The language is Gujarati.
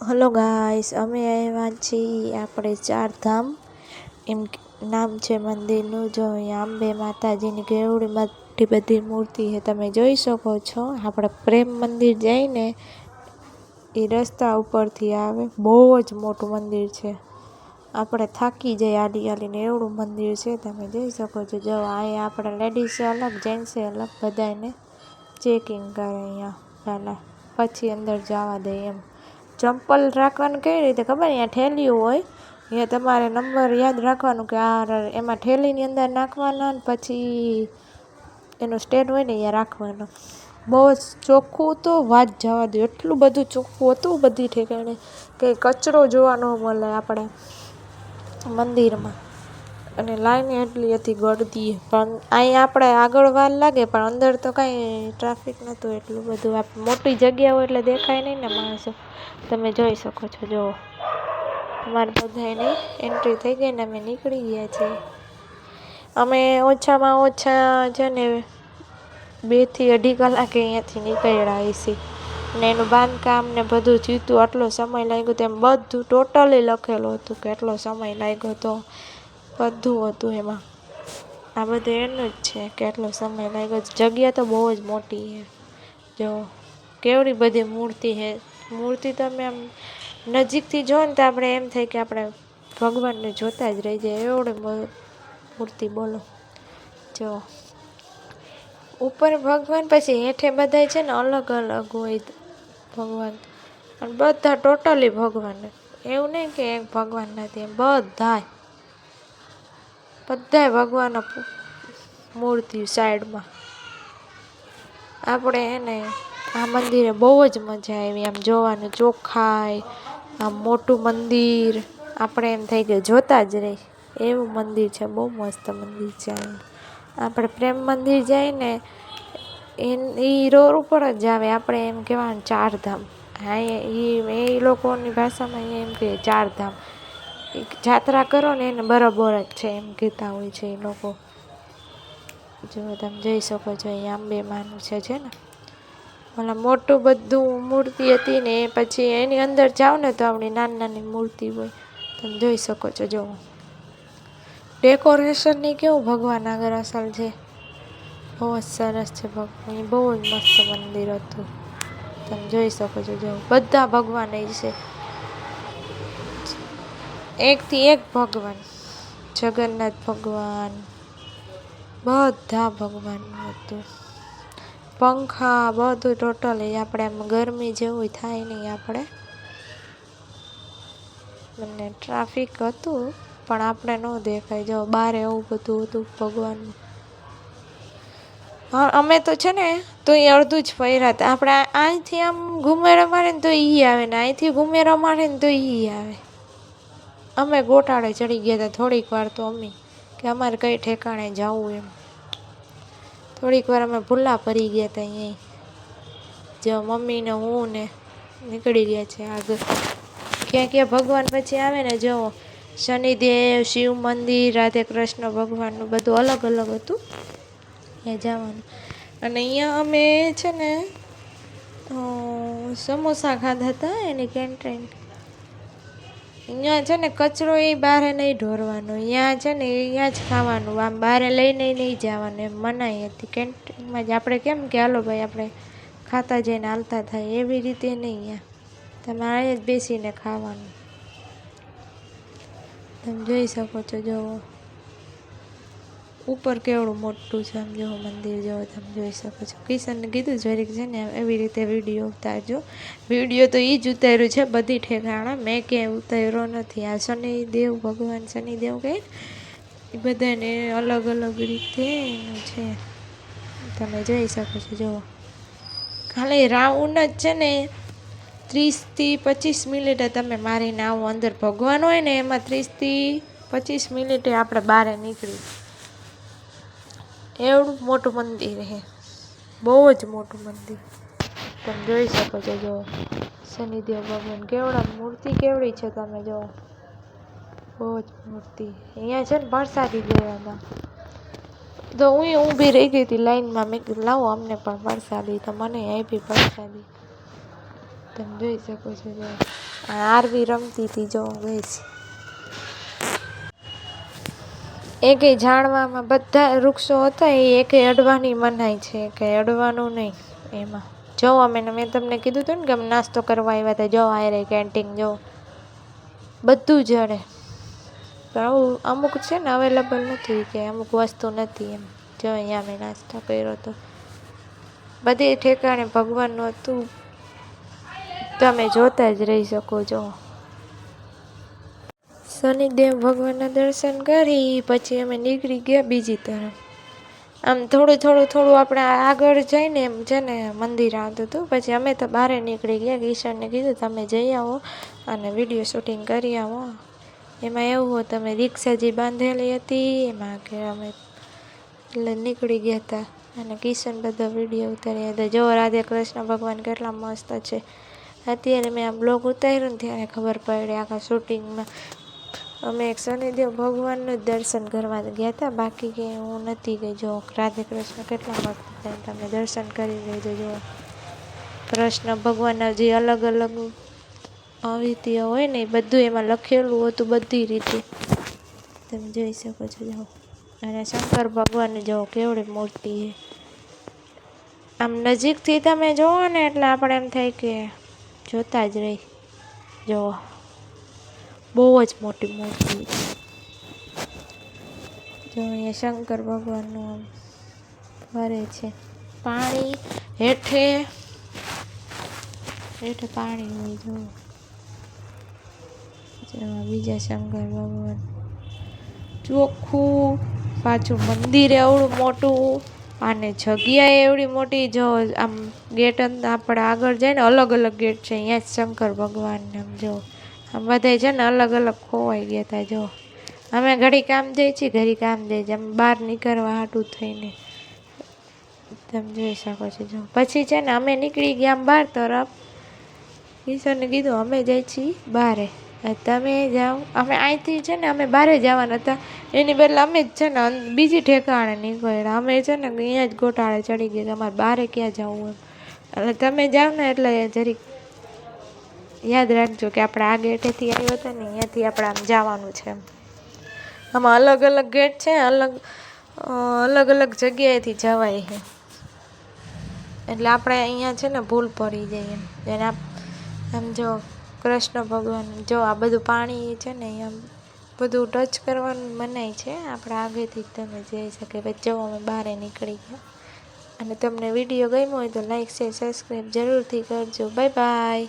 હલો ગાઈસ, અમે આવ્યા છીએ આપણે ચારધામ એમ નામ છે મંદિરનું. જો અહીંયા અંબે માતાજીની કેવડી મોટી બધી મૂર્તિ છે, તમે જોઈ શકો છો. આપણે પ્રેમ મંદિર જઈને એ રસ્તા ઉપરથી આવે, બહુ જ મોટું મંદિર છે. આપણે થાકી જાય આડી આડીને, એવડું મંદિર છે, તમે જોઈ શકો છો. જો અહીંયા આપણે લેડીઝે અલગ, જેન્ટ્સે અલગ, બધાને ચેકિંગ કરે અહીંયા પહેલાં, પછી અંદર જવા દે. એમ ચંપલ રાખવાનું કેવી રીતે ખબર? અહીંયા ઠેલિયું હોય, અહીંયા તમારે નંબર યાદ રાખવાનું કે આ એમાં ઠેલીની અંદર નાખવાના, પછી એનો સ્ટેન્ડ હોય ને અહીંયા રાખવાનો. બહુ જ ચોખ્ખું તો વાત જવા દો, એટલું બધું ચોખ્ખું હતું બધી ઠેકાણે કે કચરો જોવા ન મળે આપણે મંદિરમાં. અને લાઈન એટલી હતી ગળદી, પણ અહીંયા આપણે આગળ વાર લાગે, પણ અંદર તો કાંઈ ટ્રાફિક નહોતું એટલું બધું. મોટી જગ્યા હોય એટલે દેખાય નહીં ને માણસો. તમે જોઈ શકો છો. જુઓ, અમારે બધાની એન્ટ્રી થઈ ગઈ ને અમે નીકળી ગયા છીએ. અમે ઓછામાં ઓછા છે ને 2 થી 2.5 કલાકે અહીંયાથી નીકળ્યા છીએ. ને એનું બાંધકામ ને બધું થયું, આટલો સમય લાગ્યો. તેમ બધું ટોટલી લખેલું હતું કે એટલો સમય લાગ્યો, તો બધું હતું એમાં. આ બધું એનું જ છે કે એટલો સમય લાગ્યો. જગ્યા તો બહુ જ મોટી છે. જો કેવડી બધી મૂર્તિ છે. મૂર્તિ તમે આમ નજીકથી જો ને તો આપણે એમ થાય કે આપણે ભગવાનને જોતા જ રહી જાય, એવડી મૂર્તિ. બોલો, જો ઉપર ભગવાન, પછી હેઠે બધા છે ને અલગ અલગ હોય ભગવાન, અને બધા ટોટલી ભગવાન. એવું નહીં કે એક ભગવાન નથી, એમ બધાય ભગવાન મૂર્તિ સાઈડમાં. આપણે એને આ મંદિરે બહુ જ મજા આવી આમ જોવાનું. ચોખાઈ, આમ મોટું મંદિર, આપણે એમ થઈ ગયું જોતા જ રહી એવું મંદિર છે. બહુ મસ્ત મંદિર છે. આપણે પ્રેમ મંદિર જાય ને એ રોડ ઉપર જ આવે. આપણે એમ કહેવાનું ચારધામ. એ લોકોની ભાષામાં એમ કહે ચારધામ. જાત્રા કરો ને એને બરાબર જ છે એમ કહેતા હોય છે એ લોકો. જો તમે જોઈ શકો છો, અહીંયા અંબે માનું છે ને ઓલા મોટું બધું મૂર્તિ હતી ને, પછી એની અંદર જાઓ ને તો આપણી નાની નાની મૂર્તિ હોય, તમે જોઈ શકો છો. જો ડેકોરેશનની કેવું ભગવાન આગળ અસલ છે, બહુ જ સરસ છે ભગવાન. બહુ જ મસ્ત મંદિર હતું, તમે જોઈ શકો છો. જો બધા ભગવાન છે, એકથી એક ભગવાન. જગન્નાથ ભગવાન, બધા ભગવાનનું હતું. પંખા બધું ટોટલી. આપણે આમ ગરમી જેવું થાય નહીં આપણે. અને ટ્રાફિક હતું પણ આપણે ન દેખાય. જો બહાર એવું બધું હતું ભગવાનનું. અમે તો છે ને તો એ અડધું જ ફર્યા હતા. આપણે અહીંથી આમ ઘુમેરો મારે ને તો એ આવે, ને અહીંથી ઘુમેરો મારે ને તો એ આવે. અમે ગોટાળે ચડી ગયા હતા થોડીક વાર તો અમે કે અમારે કઈ ઠેકાણે જવું એમ. થોડીક વાર અમે ભૂલા પડી ગયા હતા અહીંયા. જો મમ્મી ને હું ને નીકળી ગયા છે આગળ. ક્યાં ક્યાં ભગવાન પછી આવે ને, જો શનિદેવ, શિવ મંદિર, રાધે કૃષ્ણ ભગવાનનું બધું અલગ અલગ હતું ત્યાં જવાનું. અને અહીંયા અમે છે ને સમોસા ખાધા હતા એની કેન્ટીન. અહીંયા છે ને કચરો એ બહાર નહીં ઢોરવાનો, અહીંયા છે ને અહીંયા જ ખાવાનું. આમ બહાર લઈને નહીં જવાનું, એમ મનાઈ હતી. કેન્ટીનમાં જ આપણે કેમ કે હાલો ભાઈ આપણે ખાતા જઈને હાલતા થાય, એવી રીતે નહીં. અહીંયા તમારે અહીંયા જ બેસીને ખાવાનું. તમે જોઈ શકો છો. જો ઉપર કેવડું મોટું છે, આમ જો મંદિર જેવો તમે જોઈ શકો છો. કિશનને કીધું જરીક છે ને એવી રીતે વિડીયો ઉતારજો. વિડીયો તો એ જ ઉતાર્યું છે બધી ઠેકાણા, મેં ક્યાંય ઉતાર્યો નથી. આ શનિદેવ ભગવાન, શનિદેવ કહે એ બધાને અલગ અલગ રીતે એનું છે, તમે જોઈ શકો છો. જુઓ, ખાલી રાઉન્ડ જ છે ને 30 થી 25 મિનિટે તમે મારીને આવો. અંદર ભગવાન હોય ને એમાં 30 થી 25 મિનિટે આપણે બહાર નીકળી. એવડું મોટું મંદિર છે, બહુ જ મોટું મંદિર. તમે જોઈ શકો છો. જો શનિદેવ ભગવાન કેવડા મૂર્તિ કેવડી છે, તમે જો બહુ જ મૂર્તિ. અહીંયા છે ને પ્રસાદી ગયા હતા તો હું ઊભી રહી ગઈ હતી લાઈનમાં. મેં કીધું લાવો અમને પણ પ્રસાદી, તો મને આપી પ્રસાદી. તમે જોઈ શકો છો. જો આરવી રમતી હતી જો ગઈશ. એકે ઝાડવામાં બધા વૃક્ષો હતા એ એકે અડવાની મનાઈ છે કે અડવાનું નહીં એમાં. જો મેં તમને કીધું હતું ને કે અમે નાસ્તો કરવા આવ્યા હતા. જો આ રે કેન્ટીન જો બધું જડે. આવું અમુક છે ને અવેલેબલ નથી કે અમુક વસ્તુ નથી એમ. જો અહીંયા મેં નાસ્તો કર્યો હતો. બધી ઠેકાણે ભગવાનનું હતું, તમે જોતા જ રહી શકો. જો શનિદેવ ભગવાનના દર્શન કરી પછી અમે નીકળી ગયા બીજી તરફ. આમ થોડું આપણે આગળ જઈને એમ છે ને મંદિર આવતું હતું. પછી અમે તો બહાર નીકળી ગયા. કિશનને કીધું તમે જઈ આવો અને વિડીયો શૂટિંગ કરી આવો. એમાં એવું હતું અમે રિક્ષા જે બાંધેલી હતી એમાં કે અમે એટલે નીકળી ગયા હતા અને કિશન બધો વિડીયો ઉતાર્યા હતા. જો રાધે કૃષ્ણ ભગવાન કેટલા મસ્ત છે. અત્યારે મેં આ બ્લોગ ઉતાર્યો ને ત્યારે ખબર પડી આખા શૂટિંગમાં. અમે એક શનિદેવ ભગવાનનું જ દર્શન કરવા ગયા હતા, બાકી કે હું નથી ગઈ. જો રાધે કૃષ્ણ કેટલા મસ્ત હતા તમે દર્શન કરી લેજો. જો કૃષ્ણ ભગવાનના જે અલગ અલગ અવિધિઓ હોય ને એ બધું એમાં લખેલું હતું બધી રીતે તમે જોઈ શકો છો. જો અને શંકર ભગવાનની જો કેવડી મૂર્તિ છે. આમ નજીકથી તમે જોવો ને એટલે આપણે એમ થાય કે જોતા જ રહી. જો બહુ જ મોટી મૂર્તિ. જો અહીંયા શંકર ભગવાનનું આમ ફરે છે. પાણી હેઠે પાણી હોય. જો બીજા શંકર ભગવાન ચોખ્ખું. પાછું મંદિર એવડું મોટું અને જગ્યા એવડી મોટી. જો આમ ગેટ આપણે આગળ જાય ને અલગ અલગ ગેટ છે. અહીંયા જ શંકર ભગવાનને આમ જો આમ બધા છે ને અલગ અલગ ખોવાઈ ગયા હતા. જો અમે ઘડી કામ જઈએ છીએ ઘડી કામ જઈએ છીએ. આમ બહાર નીકળવા હાટું થઈને તમે જોઈ શકો છો. જો પછી છે ને અમે નીકળી ગયા આમ બહાર તરફ. કિશોરને કીધું અમે જઈએ છીએ બહારે, તમે જાઓ. અમે અહીંથી છે ને અમે બહારે જવાના હતા, એની બદલે અમે જ છે ને બીજી ઠેકાણે નીકળ્યા. અમે છે ને અહીંયા જ ગોટાળે ચડી ગયા કે અમારે બહારે ક્યાં જવું એમ. એટલે તમે જાઓ ને એટલે જરીક યાદ રાખજો કે આપણે આ ગેટેથી આવ્યો હતા ને અહીંયાથી આપણે આમ જવાનું છે એમ. આમાં અલગ અલગ ગેટ છે, અલગ અલગ જગ્યાએથી જવાય છે. એટલે આપણે અહીંયા છે ને ભૂલ પડી જાય એમ. એને આમ જો કૃષ્ણ ભગવાન જો આ બધું પાણી છે ને અહીંયા બધું ટચ કરવાનું મનાય છે. આપણે આગળથી જ તમે જઈ શકે. પછી જો અમે બહાર નીકળી ગયા. અને તમને વિડીયો ગમ્યો હોય તો લાઈક શેર સબસ્ક્રાઈબ જરૂરથી કરજો. Bye bye.